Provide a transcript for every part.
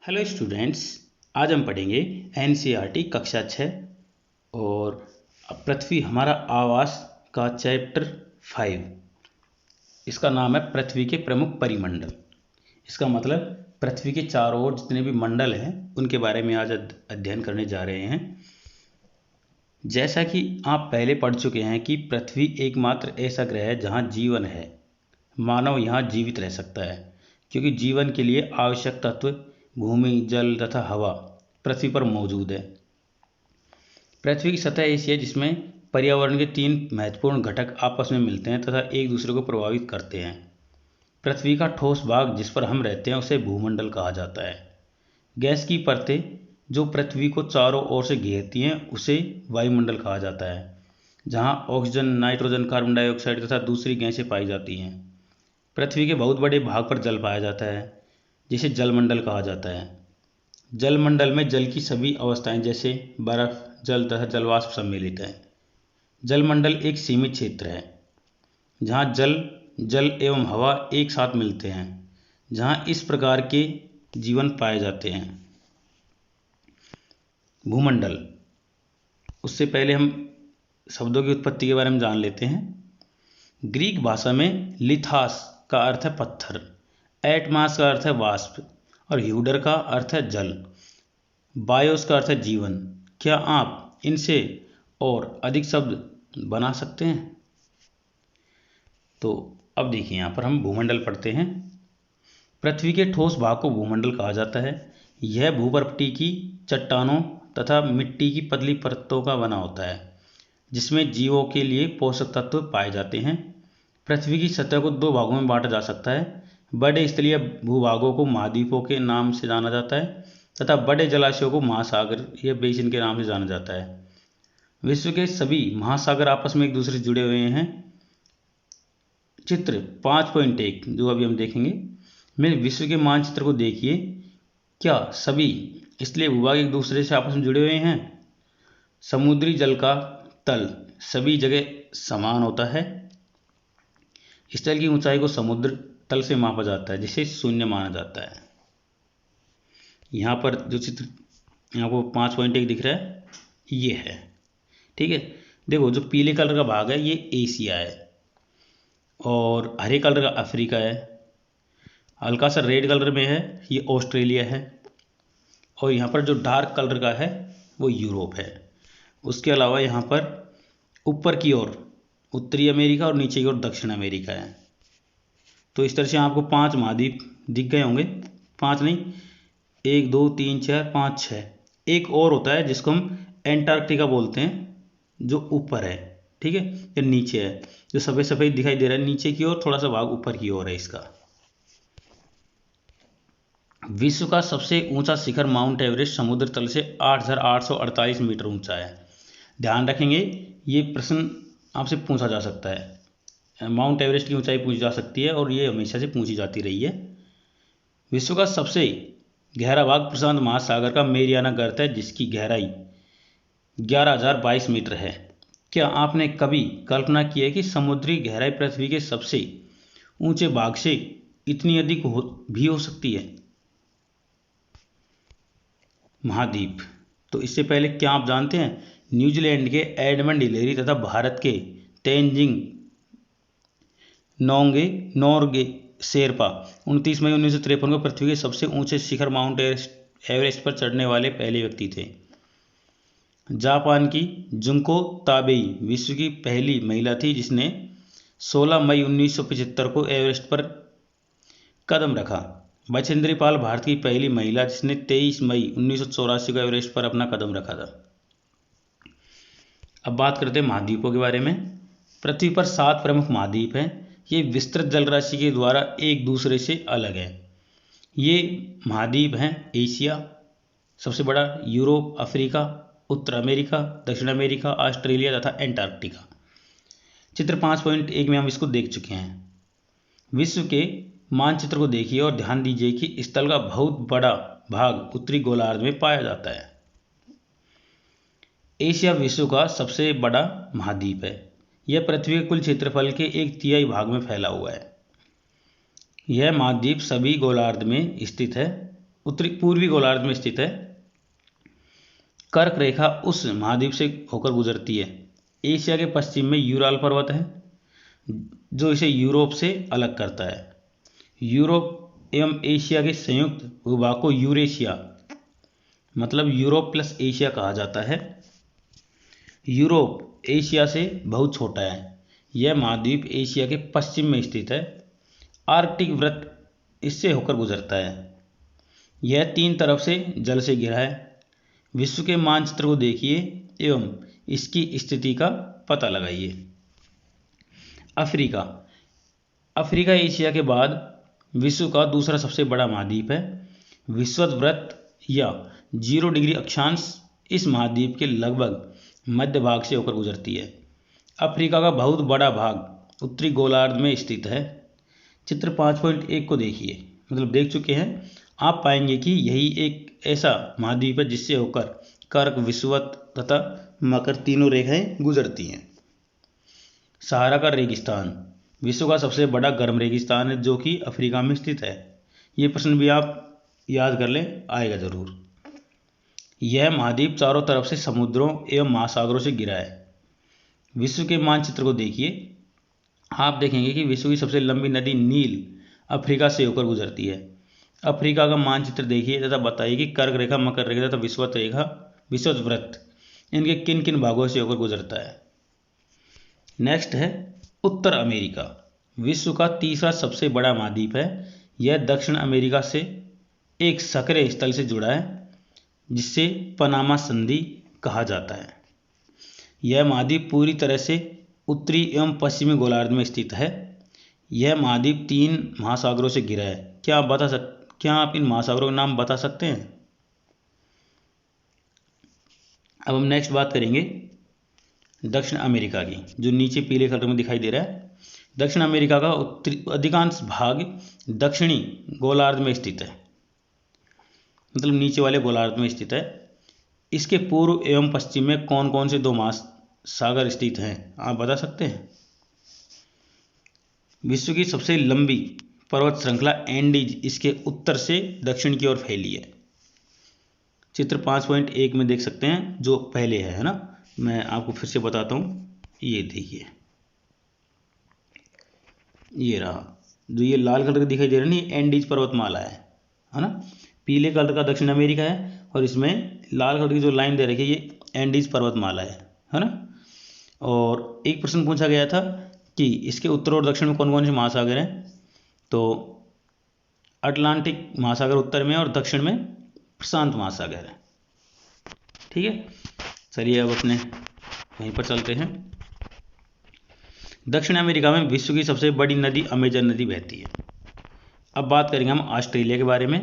Hello students, आज हम पढ़ेंगे एनसीईआरटी कक्षा 6 और पृथ्वी हमारा आवास का चैप्टर 5। इसका नाम है पृथ्वी के प्रमुख परिमंडल। इसका मतलब पृथ्वी के चारों ओर जितने भी मंडल हैं उनके बारे में आज अध्ययन करने जा रहे हैं। जैसा कि आप पहले पढ़ चुके हैं कि पृथ्वी एकमात्र ऐसा ग्रह है जहाँ जीवन है, मानव यहाँ जीवित रह सकता है, क्योंकि जीवन के लिए आवश्यक तत्व भूमि, जल तथा हवा पृथ्वी पर मौजूद है। पृथ्वी की सतह ऐसी है जिसमें पर्यावरण के 3 महत्वपूर्ण घटक आपस में मिलते हैं तथा एक दूसरे को प्रभावित करते हैं। पृथ्वी का ठोस भाग जिस पर हम रहते हैं उसे भूमंडल कहा जाता है। गैस की परतें जो पृथ्वी को चारों ओर से घेरती हैं उसे वायुमंडल कहा जाता है, जहाँ ऑक्सीजन, नाइट्रोजन, कार्बन डाइऑक्साइड तथा दूसरी गैसें पाई जाती हैं। पृथ्वी के बहुत बड़े भाग पर जल पाया जाता है, जिसे जलमंडल कहा जाता है। जलमंडल में जल की सभी अवस्थाएं जैसे बर्फ, जल तथा जलवाष्प सम्मिलित है। जलमंडल एक सीमित क्षेत्र है जहां जल एवं हवा एक साथ मिलते हैं, जहां इस प्रकार के जीवन पाए जाते हैं। भूमंडल, उससे पहले हम शब्दों की उत्पत्ति के बारे में जान लेते हैं। ग्रीक भाषा में लिथास का अर्थ है पत्थर, एटमास का अर्थ है वाष्प और ह्यूडर का अर्थ है जल, बायोस का अर्थ है जीवन। क्या आप इनसे और अधिक शब्द बना सकते हैं? तो अब देखिए, यहाँ पर हम भूमंडल पढ़ते हैं। पृथ्वी के ठोस भाग को भूमंडल कहा जाता है। यह भूपर्पटी की चट्टानों तथा मिट्टी की पतली परतों का बना होता है, जिसमें जीवों के लिए पोषक तत्व पाए जाते हैं। पृथ्वी की सतह को 2 भागों में बांटा जा सकता है। बड़े स्थलीय भूभागों को महाद्वीपों के नाम से जाना जाता है तथा बड़े जलाशयों को महासागर या बेसिन के नाम से जाना जाता है। विश्व के सभी महासागर आपस में एक दूसरे से जुड़े हुए हैं। चित्र 5.1 जो अभी हम देखेंगे में विश्व के मानचित्र को देखिए। क्या सभी स्थलीय भूभाग एक दूसरे से आपस में जुड़े हुए हैं? समुद्री जल का तल सभी जगह समान होता है। स्थल की ऊंचाई को समुद्र तल से मापा जाता है, जिसे 0 माना जाता है। यहाँ पर जो चित्र आपको 5.1 दिख रहा है ये है, ठीक है। देखो, जो पीले कलर का भाग है ये एशिया है और हरे कलर का अफ्रीका है। हल्का सा रेड कलर में है ये ऑस्ट्रेलिया है और यहाँ पर जो डार्क कलर का है वो यूरोप है। उसके अलावा यहाँ पर ऊपर की ओर उत्तरी अमेरिका और नीचे की ओर दक्षिण अमेरिका है। तो इस तरह से आपको 5 महाद्वीप दिख गए होंगे। 5 नहीं, 1 2 3 4 5 6। एक और होता है जिसको हम एंटार्क्टिका बोलते हैं, जो ऊपर है, ठीक है, या नीचे है। जो सफ़ेद सफ़ेद दिखाई दे रहा है नीचे की ओर, थोड़ा सा भाग ऊपर की ओर है इसका। विश्व का सबसे ऊंचा शिखर माउंट एवरेस्ट समुद्र तल से 8,848 मीटर ऊंचा है। ध्यान रखेंगे, ये प्रश्न आपसे पूछा जा सकता है। माउंट एवरेस्ट की ऊंचाई पूछी जा सकती है और ये हमेशा से पूछी जाती रही है। विश्व का सबसे गहरा भाग प्रशांत महासागर का मेरियाना गर्त है, जिसकी गहराई 11,022 मीटर है। क्या आपने कभी कल्पना की है कि समुद्री गहराई पृथ्वी के सबसे ऊंचे भाग से इतनी अधिक भी हो सकती है? महाद्वीप, तो इससे पहले क्या आप जानते हैं न्यूजीलैंड के एडमंड हिलेरी तथा भारत के तेंजिंग नोर्गे शेरपा 29 मई 1953 को पृथ्वी के सबसे ऊंचे शिखर माउंट एवरेस्ट पर चढ़ने वाले पहले व्यक्ति थे। जापान की जुंको ताबेई विश्व की पहली महिला थी जिसने 16 मई 1975 को एवरेस्ट पर कदम रखा। बछेंद्री पाल भारत की पहली महिला जिसने 23 मई 1984 को एवरेस्ट पर अपना कदम रखा था। अब बात करते हैं महाद्वीपों के बारे में। पृथ्वी पर 7 प्रमुख महाद्वीप हैं। ये विस्तृत जलराशि के द्वारा एक दूसरे से अलग है। ये महाद्वीप हैं एशिया सबसे बड़ा, यूरोप, अफ्रीका, उत्तर अमेरिका, दक्षिण अमेरिका, ऑस्ट्रेलिया तथा एंटार्क्टिका। चित्र 5.1 में हम इसको देख चुके हैं। विश्व के मानचित्र को देखिए और ध्यान दीजिए कि स्थल का बहुत बड़ा भाग उत्तरी गोलार्ध में पाया जाता है। एशिया विश्व का सबसे बड़ा महाद्वीप है। यह पृथ्वी के कुल क्षेत्रफल के 1/3 भाग में फैला हुआ है। यह महाद्वीप सभी गोलार्ध में स्थित है। उत्तरी पूर्वी गोलार्ध में स्थित है। कर्क रेखा उस महाद्वीप से होकर गुजरती है। एशिया के पश्चिम में यूराल पर्वत है जो इसे यूरोप से अलग करता है। यूरोप एवं एशिया के संयुक्त भूभाग को यूरेशिया मतलब यूरोप प्लस एशिया कहा जाता है। यूरोप एशिया से बहुत छोटा है। यह महाद्वीप एशिया के पश्चिम में स्थित है। आर्कटिक वृत्त इससे होकर गुजरता है। यह 3 तरफ से जल से घिरा है। विश्व के मानचित्र को देखिए एवं इसकी स्थिति का पता लगाइए। अफ्रीका। अफ्रीका एशिया के बाद विश्व का दूसरा सबसे बड़ा महाद्वीप है। विषुवत वृत्त या 0 डिग्री अक्षांश इस महाद्वीप के लगभग मध्य भाग से होकर गुजरती है। अफ्रीका का बहुत बड़ा भाग उत्तरी गोलार्ध में स्थित है। चित्र 5.1 को देखिए, मतलब देख चुके हैं। आप पाएंगे कि यही एक ऐसा महाद्वीप है जिससे होकर कर्क, विषुवत तथा मकर तीनों रेखाएं गुजरती हैं। सहारा का रेगिस्तान विश्व का सबसे बड़ा गर्म रेगिस्तान है जो कि अफ्रीका में स्थित है। ये प्रश्न भी आप याद कर लें, आएगा जरूर। यह महाद्वीप चारों तरफ से समुद्रों एवं महासागरों से घिरा है। विश्व के मानचित्र को देखिए। आप देखेंगे कि विश्व की सबसे लंबी नदी नील अफ्रीका से होकर गुजरती है। अफ्रीका का मानचित्र देखिए तथा बताइए कि कर्क रेखा, मकर रेखा तथा विषुवत रेखा, विषुवत वृत्त इनके किन किन भागों से होकर गुजरता है। नेक्स्ट है उत्तर अमेरिका। विश्व का तीसरा सबसे बड़ा महाद्वीप है। यह दक्षिण अमेरिका से एक सक्रिय स्थल से जुड़ा है जिसे पनामा संधि कहा जाता है। यह महाद्वीप पूरी तरह से उत्तरी एवं पश्चिमी गोलार्ध में स्थित है। यह महाद्वीप 3 महासागरों से घिरा है। क्या आप इन महासागरों के नाम बता सकते हैं? अब हम नेक्स्ट बात करेंगे दक्षिण अमेरिका की, जो नीचे पीले कलर में दिखाई दे रहा है। दक्षिण अमेरिका का अधिकांश भाग दक्षिणी गोलार्ध में स्थित है, मतलब नीचे वाले गोलार्ध में स्थित है। इसके पूर्व एवं पश्चिम में कौन कौन से 2 महासागर स्थित हैं, आप बता सकते हैं? विश्व की सबसे लंबी पर्वत श्रृंखला एंडीज इसके उत्तर से दक्षिण की ओर फैली है। चित्र 5.1 में देख सकते हैं, जो पहले है ना। मैं आपको फिर से बताता हूँ। ये देखिए, ये रहा, जो ये लाल कलर का दिखाई दे रहा है ना, एंडीज पर्वतमाला है ना। पीले कलर का दक्षिण अमेरिका है और इसमें लाल कलर की जो लाइन दे रखी है ये एंडीज पर्वतमाला है ना। और एक प्रश्न पूछा गया था कि इसके उत्तर और दक्षिण में कौन कौन से महासागर हैं, तो अटलांटिक महासागर उत्तर में और दक्षिण में प्रशांत महासागर है। ठीक है, चलिए अब अपने वहीं पर चलते हैं। दक्षिण अमेरिका में विश्व की सबसे बड़ी नदी अमेजन नदी बहती है। अब बात करेंगे हम ऑस्ट्रेलिया के बारे में।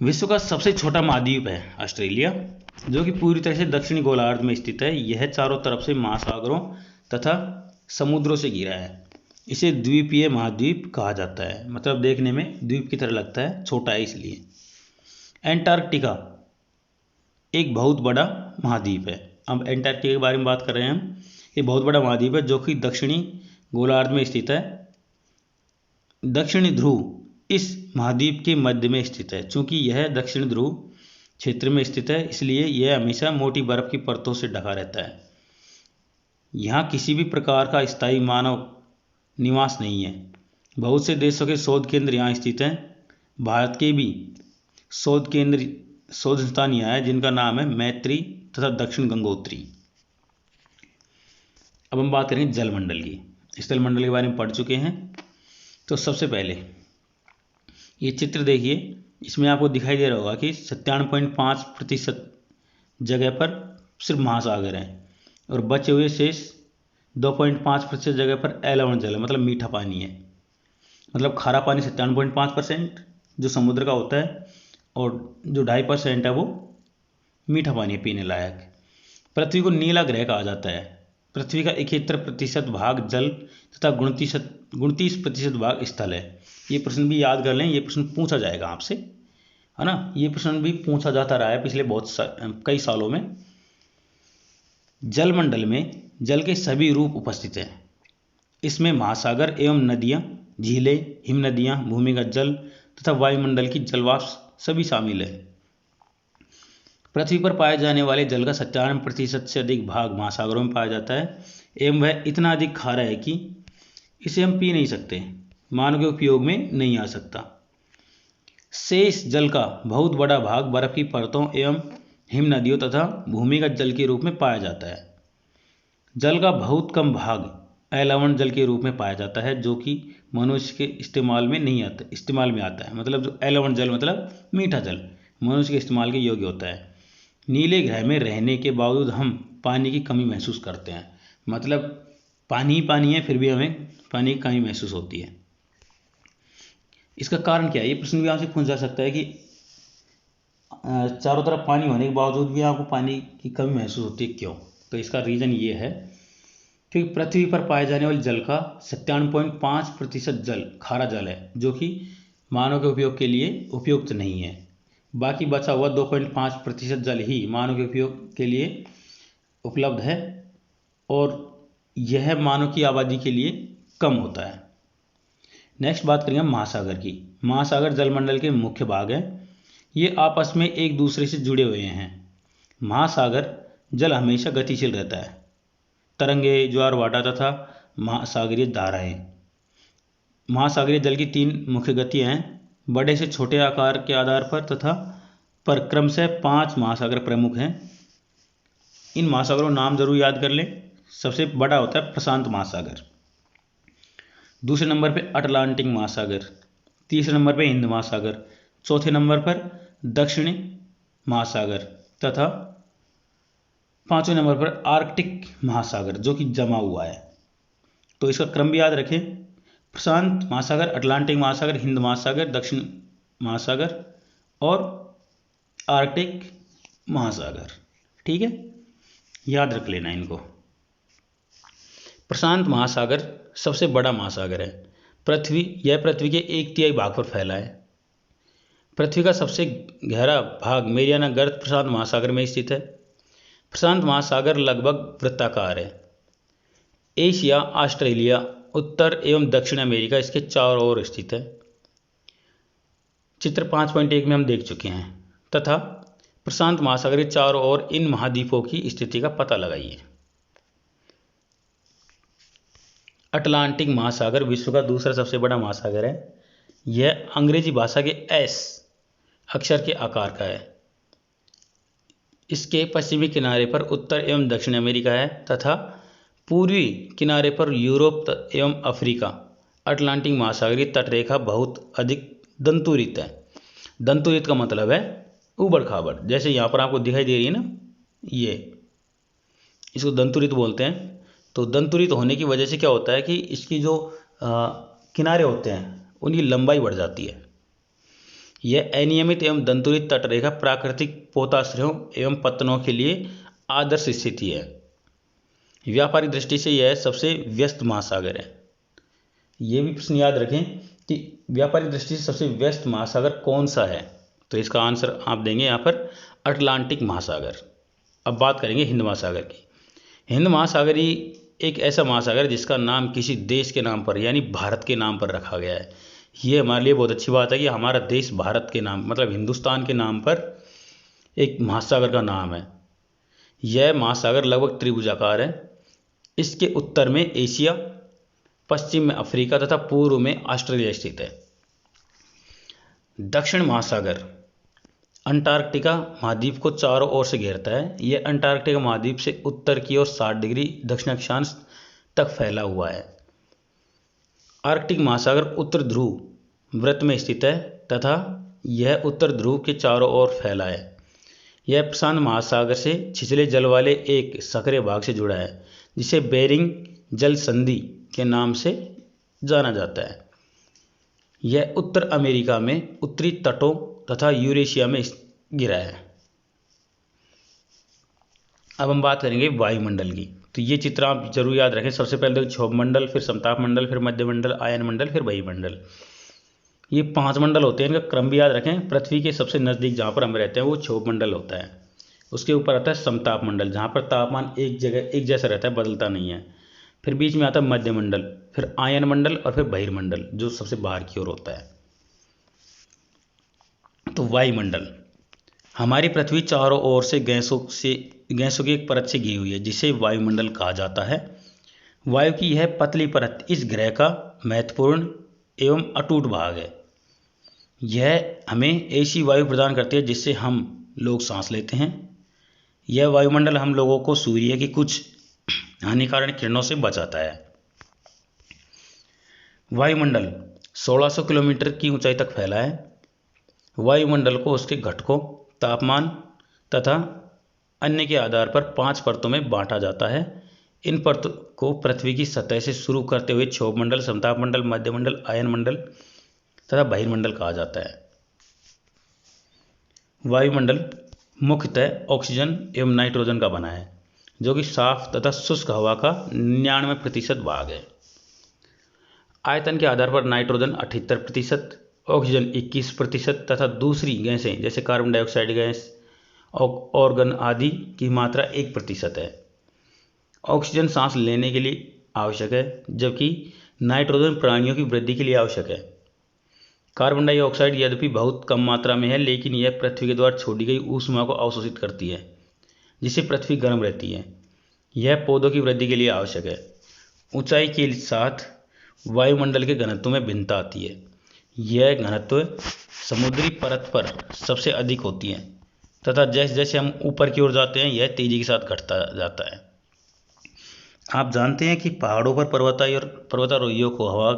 विश्व का सबसे छोटा महाद्वीप है ऑस्ट्रेलिया, जो कि पूरी तरह से दक्षिणी गोलार्ध में स्थित है। यह चारों तरफ से महासागरों तथा समुद्रों से घिरा है। इसे द्वीपीय महाद्वीप कहा जाता है, मतलब देखने में द्वीप की तरह लगता है, छोटा है इसलिए। एंटार्क्टिका एक बहुत बड़ा महाद्वीप है। अब एंटार्क्टिका के बारे में बात कर रहे हैं हम। ये बहुत बड़ा महाद्वीप है जो कि दक्षिणी गोलार्ध में स्थित है। दक्षिणी ध्रुव इस महाद्वीप के मध्य में स्थित है। चूंकि यह दक्षिण ध्रुव क्षेत्र में स्थित है, इसलिए यह हमेशा मोटी बर्फ की परतों से ढका रहता है। यहाँ किसी भी प्रकार का स्थायी मानव निवास नहीं है। बहुत से देशों के शोध केंद्र यहाँ स्थित हैं। भारत के भी शोध संस्थान यहाँ है, जिनका नाम है मैत्री तथा दक्षिण गंगोत्री। अब हम बात करेंगे जलमंडल की। स्थलमंडल के बारे में पढ़ चुके हैं। तो सबसे पहले ये चित्र देखिए, इसमें आपको दिखाई दे रहा होगा कि 97.5% जगह पर सिर्फ महासागर हैं और बचे हुए शेष 2.5% जगह पर एलवण जल है, मतलब मीठा पानी है। मतलब खारा पानी 97.5% जो समुद्र का होता है, और जो 2.5% है वो मीठा पानी है पीने लायक। पृथ्वी को नीला ग्रह कहा जाता है। पृथ्वी का 71% भाग जल तथा 29% भाग स्थल है। ये प्रश्न भी याद कर लें, ये प्रश्न पूछा जाएगा आपसे, है ना। ये प्रश्न भी पूछा जाता रहा है पिछले कई सालों में। जलमंडल में जल के सभी रूप उपस्थित हैं। इसमें महासागर एवं नदियाँ, झीलें, हिमनदियाँ, भूमिगत जल, तथा वायुमंडल की जलवाष्प सभी शामिल है। पृथ्वी पर पाए जाने वाले जल का 97% से अधिक भाग महासागरों में पाया जाता है एवं वह इतना अधिक खारा है कि इसे हम पी नहीं सकते, मानव के उपयोग में नहीं आ सकता। शेष जल का बहुत बड़ा भाग बर्फ की परतों एवं हिम नदियों तथा भूमिगत जल के रूप में पाया जाता है। जल का बहुत कम भाग अलवण जल के रूप में पाया जाता है जो कि मनुष्य के इस्तेमाल में आता है। मतलब जो अलवण जल मतलब मीठा जल मनुष्य के इस्तेमाल के योग्य होता है। नीले ग्रह में रहने के बावजूद हम पानी की कमी महसूस करते हैं। मतलब पानी ही पानी है फिर भी हमें पानी की कमी महसूस होती है। इसका कारण क्या है? ये प्रश्न भी आपसे पूछा जा सकता है कि चारों तरफ पानी होने के बावजूद भी आपको पानी की कमी महसूस होती है, क्यों? तो इसका रीज़न ये है क्योंकि पृथ्वी पर पाए जाने वाले जल का 97.5% जल खारा जल है जो कि मानव के उपयोग के लिए उपयुक्त नहीं है। बाकी बचा हुआ 2.5% जल ही मानव के उपयोग के लिए उपलब्ध है और यह मानव की आबादी के लिए कम होता है। नेक्स्ट बात करेंगे महासागर की। महासागर जलमंडल के मुख्य भाग हैं। ये आपस में एक दूसरे से जुड़े हुए हैं। महासागर जल हमेशा गतिशील रहता है। तरंगे, ज्वार भाटा तथा महासागरीय धाराएं। महासागरीय जल की 3 मुख्य गतियां हैं, बड़े से छोटे आकार के आधार पर तथा पर क्रमशः 5 महासागर प्रमुख हैं। इन महासागरों नाम जरूर याद कर लें। सबसे बड़ा होता है प्रशांत महासागर, दूसरे नंबर पे अटलांटिक महासागर, तीसरे नंबर पे हिंद महासागर, चौथे नंबर पर दक्षिणी महासागर तथा 5वें नंबर पर आर्कटिक महासागर जो कि जमा हुआ है। तो इसका क्रम भी याद रखें, प्रशांत महासागर, अटलांटिक महासागर, हिंद महासागर, दक्षिण महासागर और आर्कटिक महासागर। ठीक है, याद रख लेना इनको। प्रशांत महासागर सबसे बड़ा महासागर है। यह पृथ्वी के 1/3 भाग पर फैला है। पृथ्वी का सबसे गहरा भाग मेरियाना गर्त प्रशांत महासागर में स्थित है। प्रशांत महासागर लगभग वृत्ताकार है। एशिया, ऑस्ट्रेलिया, उत्तर एवं दक्षिण अमेरिका इसके चारों ओर स्थित है। चित्र 5.1 में हम देख चुके हैं। तथा प्रशांत महासागर के चारों ओर इन महाद्वीपों की स्थिति का पता लगाइए। अटलांटिक महासागर विश्व का दूसरा सबसे बड़ा महासागर है। यह अंग्रेजी भाषा के एस अक्षर के आकार का है। इसके पश्चिमी किनारे पर उत्तर एवं दक्षिण अमेरिका है तथा पूर्वी किनारे पर यूरोप एवं अफ्रीका। अटलांटिक महासागरीय तटरेखा बहुत अधिक दंतुरित है। दंतुरित का मतलब है उबड़ खाबड़, जैसे यहाँ पर आपको दिखाई दे रही है ना, ये इसको दंतुरित बोलते हैं। तो दंतुरित होने की वजह से क्या होता है कि इसकी जो किनारे होते हैं उनकी लंबाई बढ़ जाती है। यह अनियमित एवं दंतुरित तटरेखा प्राकृतिक पोताश्रयों एवं पत्तनों के लिए आदर्श स्थिति है। व्यापारिक दृष्टि से यह सबसे व्यस्त महासागर है। ये भी प्रश्न याद रखें कि व्यापारिक दृष्टि से सबसे व्यस्त महासागर कौन सा है, तो इसका आंसर आप देंगे यहाँ पर अटलांटिक महासागर। अब बात करेंगे हिंद महासागर की। हिंद महासागर ही एक ऐसा महासागर है जिसका नाम किसी देश के नाम पर यानी भारत के नाम पर रखा गया है। ये हमारे लिए बहुत अच्छी बात है कि हमारा देश भारत के नाम मतलब हिंदुस्तान के नाम पर एक महासागर का नाम है। यह महासागर लगभग त्रिभुजाकार है। इसके उत्तर में एशिया, पश्चिम में अफ्रीका तथा पूर्व में ऑस्ट्रेलिया स्थित है। दक्षिण महासागर अंटार्कटिका महाद्वीप को चारों ओर से घेरता है। यह अंटार्कटिका महाद्वीप से उत्तर की ओर 60 डिग्री दक्षिण अक्षांश तक फैला हुआ है। आर्कटिक महासागर उत्तर ध्रुव वृत्त में स्थित है तथा यह उत्तर ध्रुव के चारों ओर फैला है। यह प्रशांत महासागर से छिछले जल वाले एक सक्रिय भाग से जुड़ा है जिसे बेरिंग जल संधि के नाम से जाना जाता है। यह उत्तर अमेरिका में उत्तरी तटों तथा यूरेशिया में गिरा है। अब हम बात करेंगे वायुमंडल की। तो ये चित्र आप जरूर याद रखें। सबसे पहले क्षोभ मंडल, फिर समताप मंडल, फिर मध्य मंडल, आयन मंडल, फिर वायुमंडल। ये 5 मंडल होते हैं, इनका क्रम भी याद रखें। पृथ्वी के सबसे नज़दीक जहाँ पर हम रहते हैं वो क्षोभ मंडल होता है। उसके ऊपर आता है समताप मंडल जहाँ पर तापमान एक जैसा रहता है, बदलता नहीं है। फिर बीच में आता है मध्य मंडल, फिर आयन मंडल और फिर बहिर्मंडल जो सबसे बाहर की ओर होता है। तो वायुमंडल, हमारी पृथ्वी चारों ओर से गैसों की एक परत से घिरी हुई है जिसे वायुमंडल कहा जाता है। वायु की यह पतली परत इस ग्रह का महत्वपूर्ण एवं अटूट भाग है। यह हमें ऐसी वायु प्रदान करती है जिससे हम लोग सांस लेते हैं। यह वायुमंडल हम लोगों को सूर्य की कुछ हानिकारक किरणों से बचाता है। वायुमंडल 1600 किलोमीटर की ऊंचाई तक फैला है। वायुमंडल को उसके घटकों, तापमान तथा अन्य के आधार पर 5 परतों में बांटा जाता है। इन परतों को पृथ्वी की सतह से शुरू करते हुए क्षोभमंडल, समतापमंडल, मध्यमंडल, आयनमंडल तथा बहिर्मंडल कहा जाता है। वायुमंडल मुख्यतः ऑक्सीजन एवं नाइट्रोजन का बना है, जो कि साफ तथा शुष्क हवा का 99% भाग है। आयतन के आधार पर नाइट्रोजन 78%, ऑक्सीजन 21% तथा दूसरी गैसें जैसे कार्बन डाइऑक्साइड गैस, ऑर्गन आदि की मात्रा 1% है। ऑक्सीजन सांस लेने के लिए आवश्यक है, जबकि नाइट्रोजन प्राणियों की वृद्धि के लिए आवश्यक है। कार्बन डाइऑक्साइड यद्यपि बहुत कम मात्रा में है, लेकिन यह पृथ्वी के द्वारा छोड़ी गई ऊष्मा को अवशोषित करती है, जिससे पृथ्वी गर्म रहती है। यह पौधों की वृद्धि के लिए आवश्यक है। ऊंचाई के साथ वायुमंडल के घनत्व में भिन्नता आती है। यह घनत्व समुद्री परत पर सबसे अधिक होती है तथा जैसे जैसे हम ऊपर की ओर जाते हैं यह तेजी के साथ घटता जाता है। आप जानते हैं कि पहाड़ों पर पर्वतारोहियों को हवा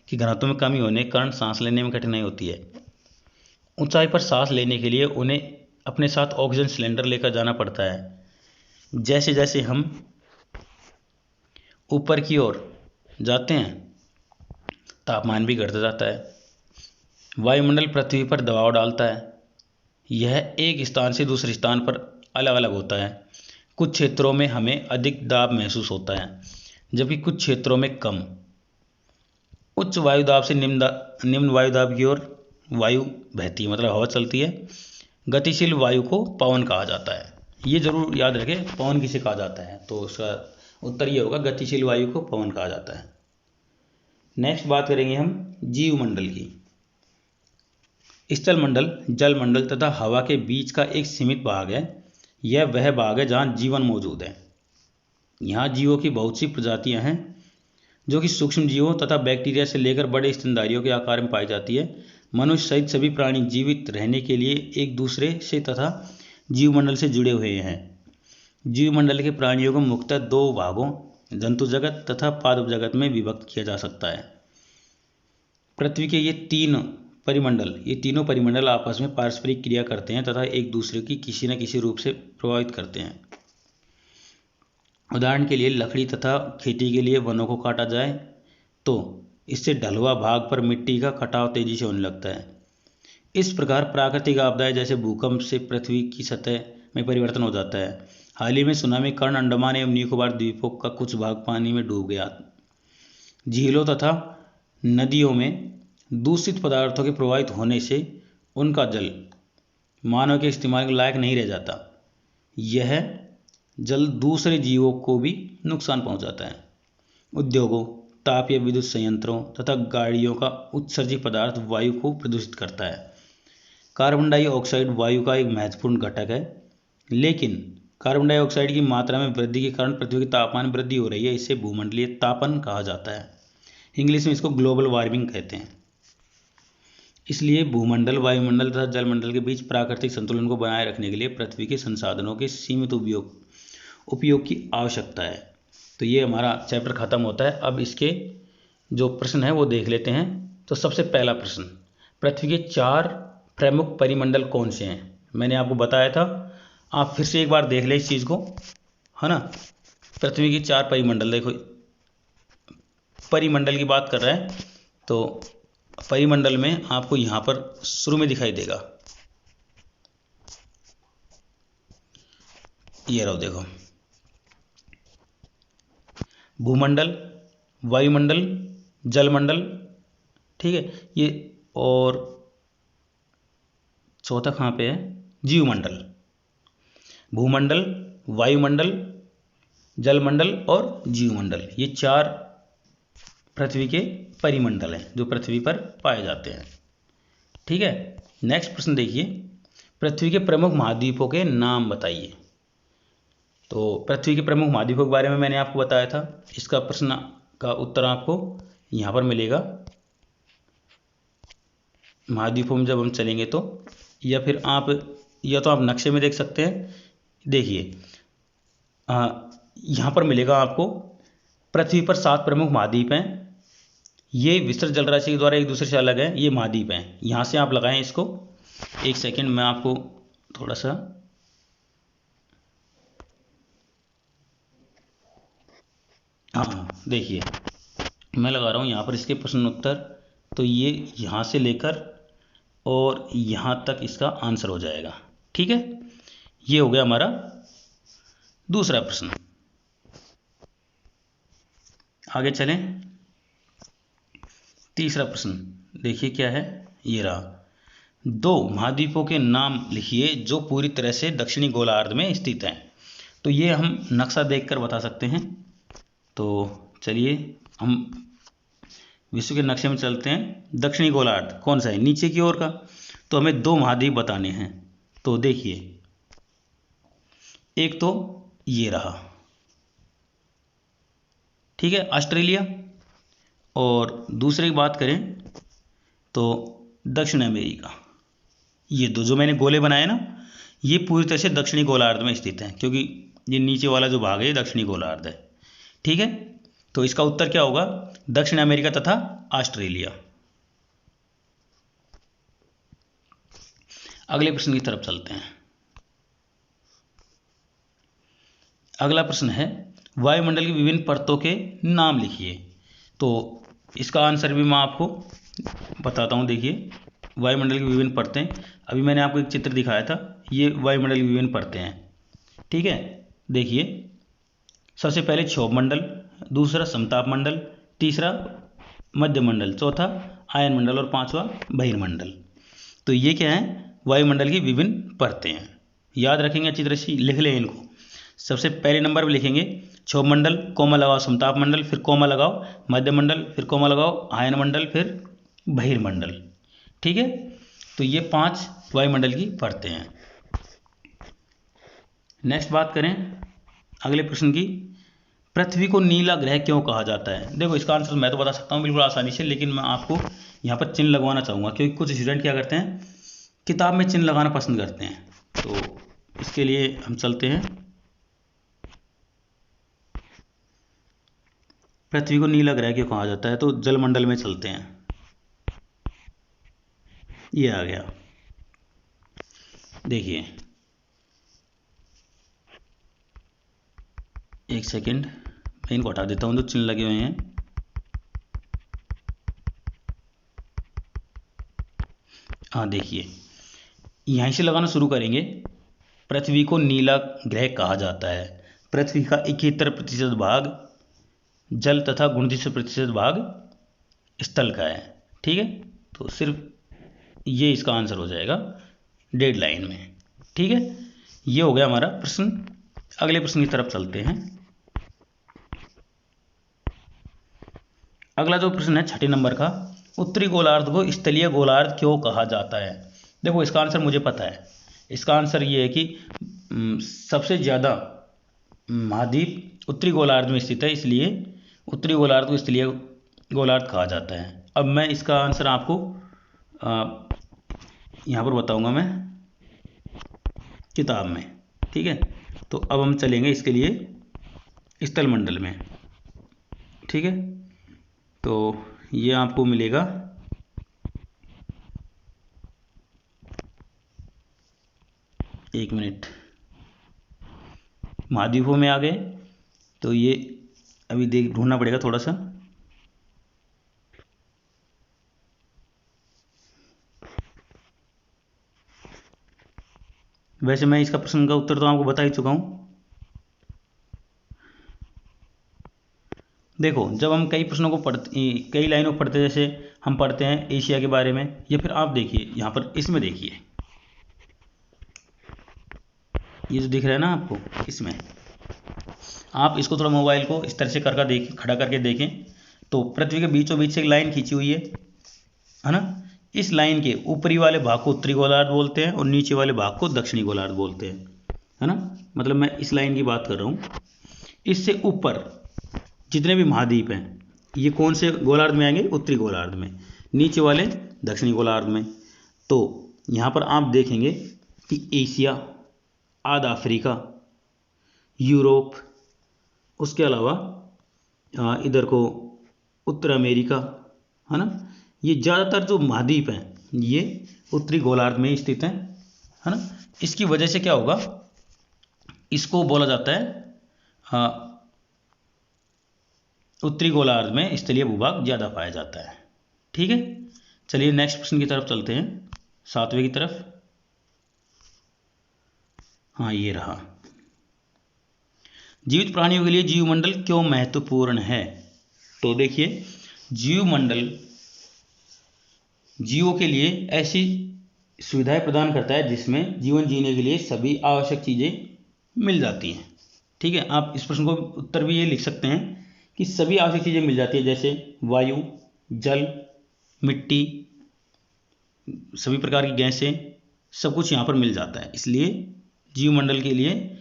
की घनत्व में कमी होने के कारण सांस लेने में कठिनाई होती है। ऊंचाई पर सांस लेने के लिए उन्हें अपने साथ ऑक्सीजन सिलेंडर लेकर जाना पड़ता है। जैसे जैसे हम ऊपर की ओर जाते हैं तापमान भी घटता जाता है। वायुमंडल पृथ्वी पर दबाव डालता है। यह एक स्थान से दूसरे स्थान पर अलग अलग होता है। कुछ क्षेत्रों में हमें अधिक दाब महसूस होता है, जबकि कुछ क्षेत्रों में कम। उच्च वायुदाब से निम्न वायुदाब की ओर वायु बहती है, मतलब हवा चलती है। गतिशील वायु को पवन कहा जाता है। ये जरूर याद रखें, पवन किसे कहा जाता है, तो उसका उत्तर ये होगा, गतिशील वायु को पवन कहा जाता है। नेक्स्ट बात करेंगे हम जीवमंडल की। स्थल मंडल, जल मंडल तथा हवा के बीच का एक सीमित भाग है। यह वह भाग है जहाँ जीवन मौजूद है। यहाँ जीवों की बहुत सी प्रजातियाँ हैं, जो कि सूक्ष्म जीवों तथा बैक्टीरिया से लेकर बड़े स्तनधारियों के आकार में पाई जाती है। मनुष्य सहित सभी प्राणी जीवित रहने के लिए एक दूसरे से तथा जीवमंडल से जुड़े हुए हैं। जीवमंडल के प्राणियों को मुख्यतः 2 भागों, जंतु जगत तथा पादप जगत में विभक्त किया जा सकता है। पृथ्वी के ये तीनों परिमंडल आपस में पारस्परिक क्रिया करते हैं तथा एक दूसरे की किसी न किसी रूप से प्रभावित करते हैं। उदाहरण के लिए लकड़ी तथा खेती के लिए वनों को काटा जाए तो इससे ढलुआ भाग पर मिट्टी का कटाव तेजी से होने लगता है। इस प्रकार प्राकृतिक आपदाएं जैसे भूकंप से पृथ्वी की सतह में परिवर्तन हो जाता है। हाल ही में सुनामी के कारण अंडमान एवं निकोबार द्वीपों का कुछ भाग पानी में डूब गया। झीलों तथा नदियों में दूषित पदार्थों के प्रवाहित होने से उनका जल मानव के इस्तेमाल के लायक नहीं रह जाता। यह जल दूसरे जीवों को भी नुकसान पहुंचाता है। उद्योगों, ताप या विद्युत संयंत्रों तथा गाड़ियों का उत्सर्जित पदार्थ वायु को प्रदूषित करता है। कार्बन डाइऑक्साइड वायु का एक महत्वपूर्ण घटक है, लेकिन कार्बन डाइऑक्साइड की मात्रा में वृद्धि के कारण पृथ्वी के तापमान में वृद्धि हो रही है। इसे भूमंडलीय तापन कहा जाता है। इंग्लिश में इसको ग्लोबल वार्मिंग कहते हैं। इसलिए भूमंडल, वायुमंडल तथा जलमंडल के बीच प्राकृतिक संतुलन को बनाए रखने के लिए पृथ्वी के संसाधनों के सीमित उपयोग की आवश्यकता है। तो ये हमारा चैप्टर खत्म होता है। अब इसके जो प्रश्न है वो देख लेते हैं। तो सबसे पहला प्रश्न, पृथ्वी के 4 प्रमुख परिमंडल कौन से हैं? मैंने आपको बताया था, आप फिर से एक बार देख लें इस चीज़ को, है ना। पृथ्वी की 4 परिमंडल, देखो परिमंडल की बात कर रहे हैं तो परिमंडल में आपको यहाँ पर शुरू में दिखाई देगा, ये रहो देखो, भूमंडल, वायुमंडल, जलमंडल, ठीक है ये, और चौथा कहाँ पे है? जीवमंडल। भूमंडल, वायुमंडल, जलमंडल और जीवमंडल, ये 4 पृथ्वी के परिमंडल हैं जो पृथ्वी पर पाए जाते हैं। ठीक है। नेक्स्ट प्रश्न देखिए, पृथ्वी के प्रमुख महाद्वीपों के नाम बताइए। तो पृथ्वी के प्रमुख महाद्वीपों के बारे में मैंने आपको बताया था। इसका प्रश्न का उत्तर आपको यहाँ पर मिलेगा। महाद्वीपों में जब हम चलेंगे तो, या फिर आप या तो आप नक्शे में देख सकते हैं। देखिए यहाँ पर मिलेगा आपको, पृथ्वी पर 7 प्रमुख महाद्वीप हैं। ये विस्तृत जलराशि के द्वारा एक दूसरे से अलग है, ये महाद्वीप हैं। यहाँ से आप लगाएं इसको। एक सेकंड, मैं आपको थोड़ा सा हाँ देखिए, मैं लगा रहा हूँ यहाँ पर इसके प्रश्न उत्तर। तो ये यहाँ से लेकर और यहाँ तक इसका आंसर हो जाएगा। ठीक है, ये हो गया हमारा दूसरा प्रश्न। आगे चलें, तीसरा प्रश्न देखिए क्या है। ये रहा, 2 महाद्वीपों के नाम लिखिए जो पूरी तरह से दक्षिणी गोलार्ध में स्थित हैं। तो ये हम नक्शा देखकर बता सकते हैं। तो चलिए हम विश्व के नक्शे में चलते हैं। दक्षिणी गोलार्ध कौन सा है, नीचे की ओर का। तो हमें 2 महाद्वीप बताने हैं। तो देखिए, एक तो ये रहा, ठीक है, ऑस्ट्रेलिया। और दूसरे की बात करें तो दक्षिण अमेरिका। ये 2 जो मैंने गोले बनाए ना, ये पूरी तरह से दक्षिणी गोलार्ध में स्थित हैं, क्योंकि ये नीचे वाला जो भाग है दक्षिणी गोलार्ध है। ठीक है, तो इसका उत्तर क्या होगा, दक्षिण अमेरिका तथा ऑस्ट्रेलिया। अगले प्रश्न की तरफ चलते हैं। अगला प्रश्न है, वायुमंडल की विभिन्न परतों के नाम लिखिए। तो इसका आंसर भी मैं आपको बताता हूँ। देखिए, वायुमंडल की विभिन्न परतें, अभी मैंने आपको एक चित्र दिखाया था, ये वायुमंडल की विभिन्न परतें हैं। ठीक है, देखिए, सबसे पहले क्षोभ मंडल, दूसरा समताप मंडल, तीसरा मध्य मंडल, चौथा आयन मंडल और पांचवा बहिर्मंडल। तो ये क्या है, वायुमंडल की विभिन्न परतें हैं। याद रखेंगे अच्छी तरह से, लिख लें इनको। सबसे पहले नंबर पर लिखेंगे क्षोभ मंडल, कोमा लगाओ समताप मंडल, फिर कोमा लगाओ मध्य मंडल, फिर कोमा लगाओ आयन मंडल, फिर बहिर्मंडल। ठीक है, तो ये 5 वायुमंडल की परतें हैं। नेक्स्ट बात करें अगले प्रश्न की, पृथ्वी को नीला ग्रह क्यों कहा जाता है। देखो, इसका आंसर मैं तो बता सकता हूँ बिल्कुल आसानी से, लेकिन मैं आपको यहाँ पर चिन्ह लगवाना चाहूँगा, क्योंकि कुछ स्टूडेंट क्या करते हैं, किताब में चिन्ह लगाना पसंद करते हैं। तो इसके लिए हम चलते हैं, पृथ्वी को नीला ग्रह क्यों कहा जाता है, तो जलमंडल में चलते हैं। ये आ गया, देखिए एक सेकंड, मैं इनको हटा देता हूँ जो चिन्ह लगे हुए हैं। हाँ देखिए, यहीं से लगाना शुरू करेंगे। पृथ्वी को नीला ग्रह कहा जाता है। पृथ्वी का 71% भाग जल तथा 29% भाग स्थल का है। ठीक है, तो सिर्फ ये इसका आंसर हो जाएगा डेड लाइन में। ठीक है, ये हो गया हमारा प्रश्न। अगले प्रश्न की तरफ चलते हैं। अगला जो प्रश्न है 6 नंबर का, उत्तरी गोलार्ध को स्थलीय गोलार्ध क्यों कहा जाता है। देखो, इसका आंसर मुझे पता है। इसका आंसर ये है कि सबसे ज़्यादा महाद्वीप उत्तरी गोलार्ध में स्थित है, इसलिए उत्तरी गोलार्ध को स्थलीय गोलार्ध कहा जाता है। अब मैं इसका आंसर आपको यहाँ पर बताऊँगा मैं किताब में। ठीक है, तो अब हम चलेंगे इसके लिए स्थल मंडल में। ठीक है, तो ये आपको मिलेगा, एक मिनट, महाद्वीपों में आ गए। तो ये अभी ढूंढना पड़ेगा थोड़ा सा। वैसे मैं इसका प्रश्न का उत्तर तो आपको बता ही चुका हूं। देखो, जब हम कई प्रश्नों को पढ़ते, कई लाइनों को पढ़ते, जैसे हम पढ़ते हैं एशिया के बारे में, या फिर आप देखिए यहाँ पर इसमें देखिए, ये जो दिख रहा है ना आपको, इसमें आप इसको थोड़ा मोबाइल को इस तरह से करके देखें, खड़ा करके देखें, तो पृथ्वी के बीचों बीच से एक लाइन खींची हुई है ना। इस लाइन के ऊपरी वाले भाग को उत्तरी गोलार्ध बोलते हैं और नीचे वाले भाग को दक्षिणी गोलार्ध बोलते हैं, है ना। मतलब मैं इस लाइन की बात कर रहा हूँ। इससे ऊपर जितने भी महाद्वीप हैं ये कौन से गोलार्ध में आएंगे? उत्तरी गोलार्ध में। नीचे वाले दक्षिणी गोलार्ध में। तो यहाँ पर आप देखेंगे कि एशिया, आधा अफ्रीका, यूरोप, उसके अलावा इधर को उत्तर अमेरिका, है ना। ये ज़्यादातर जो महाद्वीप हैं ये उत्तरी गोलार्ध में स्थित हैं, है ना। इसकी वजह से क्या होगा, इसको बोला जाता है उत्तरी गोलार्ध में स्थलीय भूभाग ज़्यादा पाया जाता है। ठीक है, चलिए नेक्स्ट प्रश्न की तरफ चलते हैं, 7वें की तरफ। हाँ, ये रहा। जीवित प्राणियों के लिए जीवमंडल क्यों महत्वपूर्ण है? तो देखिए, जीवमंडल जीवों के लिए ऐसी सुविधाएं प्रदान करता है जिसमें जीवन जीने के लिए सभी आवश्यक चीज़ें मिल जाती हैं। ठीक है, आप इस प्रश्न को उत्तर भी ये लिख सकते हैं कि सभी आवश्यक चीज़ें मिल जाती है, जैसे वायु, जल, मिट्टी, सभी प्रकार की गैसें, सब कुछ यहाँ पर मिल जाता है। इसलिए जीवमंडल के लिए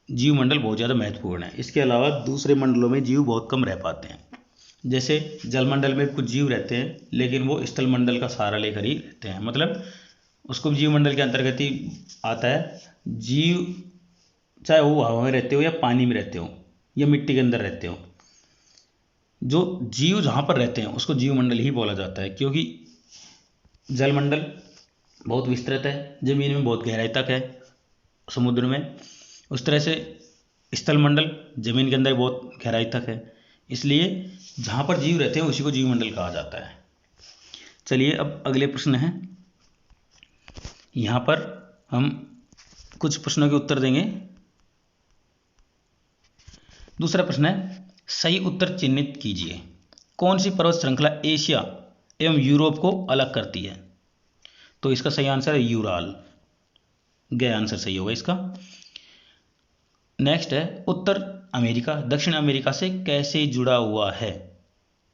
जीवमंडल बहुत ज़्यादा महत्वपूर्ण है। इसके अलावा दूसरे मंडलों में जीव बहुत कम रह पाते हैं। जैसे जलमंडल में कुछ जीव रहते हैं लेकिन वो स्थल मंडल का सहारा लेकर ही रहते हैं, मतलब उसको जीवमंडल के अंतर्गत ही आता है। जीव चाहे वो हवा में रहते हो या पानी में रहते हो या मिट्टी के अंदर रहते हो, जो जीव जहाँ पर रहते हैं उसको जीवमंडल ही बोला जाता है, क्योंकि जलमंडल बहुत विस्तृत है, जमीन में बहुत गहराई तक है, समुद्र में। उस तरह से स्थल मंडल जमीन के अंदर बहुत गहराई तक है, इसलिए जहाँ पर जीव रहते हैं उसी को जीवमंडल कहा जाता है। चलिए अब अगले प्रश्न हैं, यहाँ पर हम कुछ प्रश्नों के उत्तर देंगे। दूसरा प्रश्न है, सही उत्तर चिन्हित कीजिए। कौन सी पर्वत श्रृंखला एशिया एवं यूरोप को अलग करती है? तो इसका सही आंसर है यूराल। गया आंसर सही होगा इसका। नेक्स्ट है, उत्तर अमेरिका दक्षिण अमेरिका से कैसे जुड़ा हुआ है?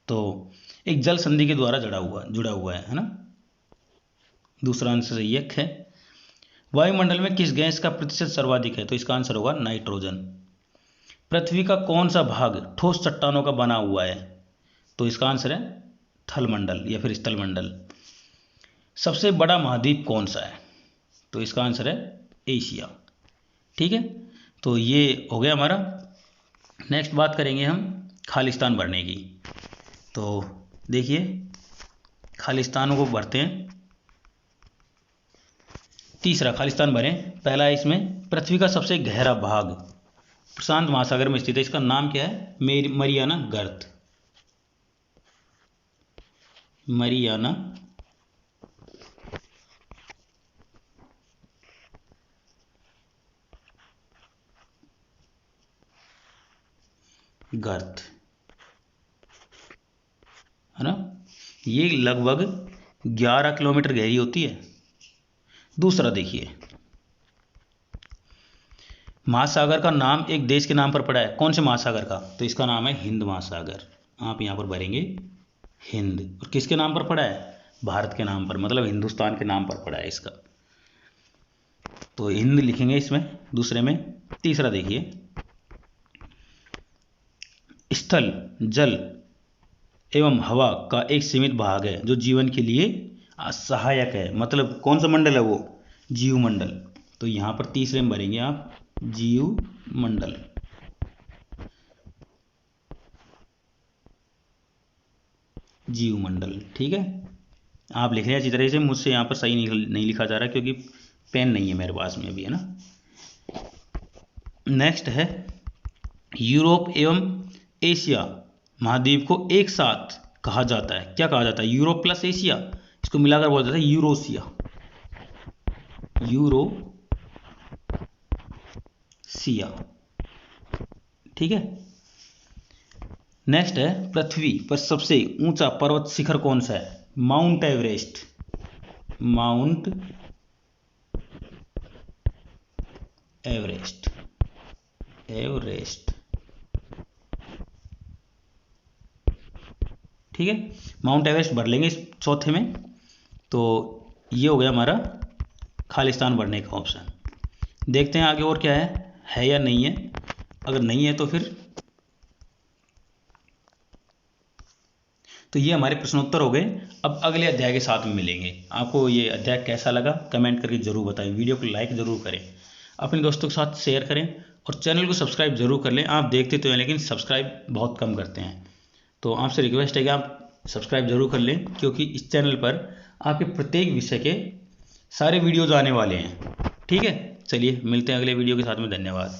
तो एक जल संधि के द्वारा जुड़ा हुआ है ना। दूसरा आंसर सही है। वायुमंडल में किस गैस का प्रतिशत सर्वाधिक है? तो इसका आंसर होगा नाइट्रोजन। पृथ्वी का कौन सा भाग ठोस चट्टानों का बना हुआ है? तो इसका आंसर है थलमंडल या फिर स्थलमंडल। सबसे बड़ा महाद्वीप कौन सा है? तो इसका आंसर है एशिया। ठीक है, तो ये हो गया हमारा। नेक्स्ट बात करेंगे हम खालिस्तान भरने की। तो देखिए, खालिस्तानों को भरते हैं। तीसरा खालिस्तान भरें। पहला है इसमें पृथ्वी का सबसे गहरा भाग प्रशांत महासागर में स्थित है, इसका नाम क्या है? मरियाना गर्त। मरियाना गर्त, है ना। ये लगभग 11 किलोमीटर गहरी होती है। दूसरा देखिए, महासागर का नाम एक देश के नाम पर पड़ा है, कौन से महासागर का? तो इसका नाम है हिंद महासागर। आप यहाँ पर भरेंगे हिंद। और किसके नाम पर पड़ा है? भारत के नाम पर, मतलब हिंदुस्तान के नाम पर पड़ा है इसका, तो हिंद लिखेंगे इसमें दूसरे में। तीसरा देखिए, स्थल, जल एवं हवा का एक सीमित भाग है जो जीवन के लिए सहायक है, मतलब कौन सा मंडल है वो? जीव मंडल। तो यहाँ पर तीसरे में भरेंगे आप जीव मंडल। जीव मंडल, ठीक है। आप लिख रहे हैं अच्छी तरह से, मुझसे यहाँ पर सही नहीं लिखा जा रहा क्योंकि पेन नहीं है मेरे पास में अभी, है ना। नेक्स्ट है, यूरोप एवं एशिया महाद्वीप को एक साथ कहा जाता है, क्या कहा जाता है? यूरोप प्लस एशिया, इसको मिलाकर बोला जाता है यूरोसिया। यूरोसिया, ठीक है। नेक्स्ट है, पृथ्वी पर सबसे ऊंचा पर्वत शिखर कौन सा है? Mount Everest. Mount Everest, Everest, ठीक है। माउंट एवरेस्ट भर लेंगे इस चौथे में। तो ये हो गया हमारा खालिस्तान भरने का ऑप्शन। देखते हैं आगे और क्या है या नहीं है। अगर नहीं है तो ये हमारे प्रश्नोत्तर हो गए। अब अगले अध्याय के साथ में मिलेंगे। आपको ये अध्याय कैसा लगा कमेंट करके ज़रूर बताएं। वीडियो को लाइक ज़रूर करें, अपने दोस्तों के साथ शेयर करें और चैनल को सब्सक्राइब ज़रूर कर लें। आप देखते तो हैं लेकिन सब्सक्राइब बहुत कम करते हैं, तो आपसे रिक्वेस्ट है कि आप सब्सक्राइब ज़रूर कर लें, क्योंकि इस चैनल पर आपके प्रत्येक विषय के सारे वीडियोज़ आने वाले हैं। ठीक है, चलिए मिलते हैं अगले वीडियो के साथ में। धन्यवाद।